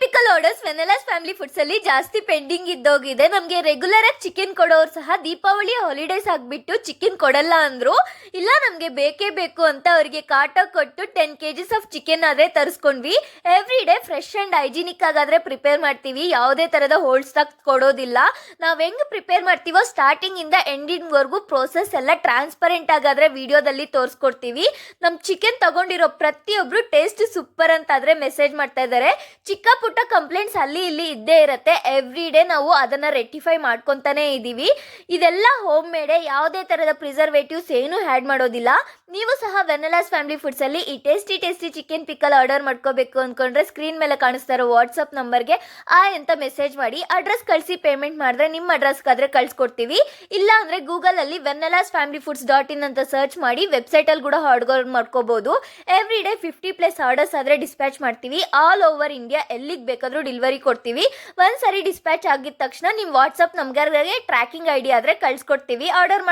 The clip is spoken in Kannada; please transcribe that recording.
ಪಿಕಲ್ ಆರ್ಡರ್ಸ್ ವೆನೆಲಾಸ್ ಫ್ಯಾಮಿಲಿ ಫುಡ್ಸ್ ಅಲ್ಲಿ ಜಾಸ್ತಿ ಪೆಂಡಿಂಗ್ ಇದ್ದೋಗಿದೆ. ನಮಗೆ ರೆಗ್ಯುಲರ್ ಆಗಿ ಚಿಕನ್ ಕೊಡೋರು ಸಹ ದೀಪಾವಳಿ ಹಾಲಿಡೇಸ್ ಆಗ್ಬಿಟ್ಟು ಚಿಕನ್ ಕೊಡಲ್ಲ ಅಂದ್ರು. ಇಲ್ಲ ನಮಗೆ ಬೇಕೇ ಬೇಕು ಅಂತ ಅವರಿಗೆ ಕಾಟ ಕೊಟ್ಟು 10 kgs ಆಫ್ ಚಿಕನ್ ಆದ್ರೆ ತರಿಸ್ಕೊಂಡ್ವಿ. Every day fresh and hygienic ಆಗಾದ್ರೆ ಪ್ರಿಪೇರ್ ಮಾಡ್ತೀವಿ. ಯಾವುದೇ ತರದ ಹೋಲ್ಡ್ ಸ್ಟಾಕ್ ಕೊಡೋದಿಲ್ಲ. ನಾವು ಹೆಂಗ್ ಪ್ರಿಪೇರ್ ಮಾಡ್ತೀವೋ ಸ್ಟಾರ್ಟಿಂಗ್ ಇಂದ ಎಂಡಿಂಗ್ ವರ್ಗು ಪ್ರೋಸೆಸ್ ಎಲ್ಲ ಟ್ರಾನ್ಸ್ಪರೆಂಟ್ ಆಗಾದ್ರೆ ವಿಡಿಯೋದಲ್ಲಿ ತೋರಿಸ್ಕೊಡ್ತೀವಿ. ನಮ್ ಚಿಕನ್ ತಗೊಂಡಿರೋ ಪ್ರತಿಯೊಬ್ರು ಟೇಸ್ಟ್ ಸೂಪರ್ ಅಂತಾದ್ರೆ ಮೆಸೇಜ್ ಮಾಡ್ತಾ ಇದ್ದಾರೆ. ಚಿಕ್ಕ ಪುಟ್ಟ ಕಂಪ್ಲೇಂಟ್ಸ್ ಅಲ್ಲಿ ಇಲ್ಲಿ ಇದ್ದೇ ಇರುತ್ತೆ. ಎವ್ರಿ ಡೇ ನಾವು ಅದನ್ನ ರೆಕ್ಟಿಫೈ ಮಾಡ್ಕೊಂತಾನೆ ಇದೀವಿ. ಇದೆಲ್ಲ ಹೋಮ್ ಮೇಡ್, ಯಾವುದೇ ತರದ ಪ್ರಿಸರ್ವೇಟಿವ್ಸ್ ಏನು ಆ್ಯಡ್ ಮಾಡೋದಿಲ್ಲ. ನೀವು ಸಹ ವೆನೆಲಾಸ್ ಫ್ಯಾಮಿಲಿ ಫುಡ್ಸ್ ಅಲ್ಲಿ ಈ ಟೇಸ್ಟಿ ಚಿಕನ್ ಪಿಕಲ್ ಆರ್ಡರ್ ಮಾಡ್ಕೋಬೇಕು ಅನ್ಕೊಂಡ್ರೆ ಸ್ಕ್ರೀನ್ ಮೇಲೆ ಕಾಣಿಸ್ತಾ ಇರೋ ವಾಟ್ಸಪ್ ನಂಬರ್ಗೆ ಅಂತ ಮೆಸೇಜ್ ಮಾಡಿ ಅಡ್ರೆಸ್ ಕಳಿಸಿ ಪೇಮೆಂಟ್ ಮಾಡಿದ್ರೆ ನಿಮ್ಮ ಅಡ್ರೆಸ್ಗಾದ್ರೆ ಕಳ್ಸಿಕೊಡ್ತೀವಿ. ಇಲ್ಲ ಅಂದ್ರೆ ಗೂಗಲ್ ಅಲ್ಲಿ ವೆನೆಲಾಸ್ ಫ್ಯಾಮಿಲಿ ಫುಡ್ಸ್ .in ಅಂತ ಸರ್ಚ್ ಮಾಡಿ ವೆಬ್ಸೈಟ್ ಅಲ್ಲಿ ಕೂಡ ಆರ್ಡರ್ ಮಾಡ್ಕೋಬಹುದು. ಎವ್ರಿ ಡೇ 50+ ಆರ್ಡರ್ಸ್ ಆದ್ರೆ ಡಿಸ್ಪ್ಯಾಚ್ ಮಾಡ್ತೀವಿ. ಆಲ್ ಓವರ್ ಇಂಡಿಯಾ ಎಲ್ಲಿಗೆ ಬೇಕಾದ್ರೂ ಡೆಲಿವರಿ ಕೊಡ್ತೀವಿ. ಒಂದ್ಸರಿ ಡಿಸ್ಪ್ಯಾಚ್ ಆಗಿದ ತಕ್ಷಣ ನಿಮ್ಮ ವಾಟ್ಸಪ್ ನಮ್ಗೆ ಟ್ರ್ಯಾಕಿಂಗ್ ID ಆದ್ರೆ ಕಳ್ಸಿಕೊಡ್ತೀವಿ. ಆರ್ಡರ್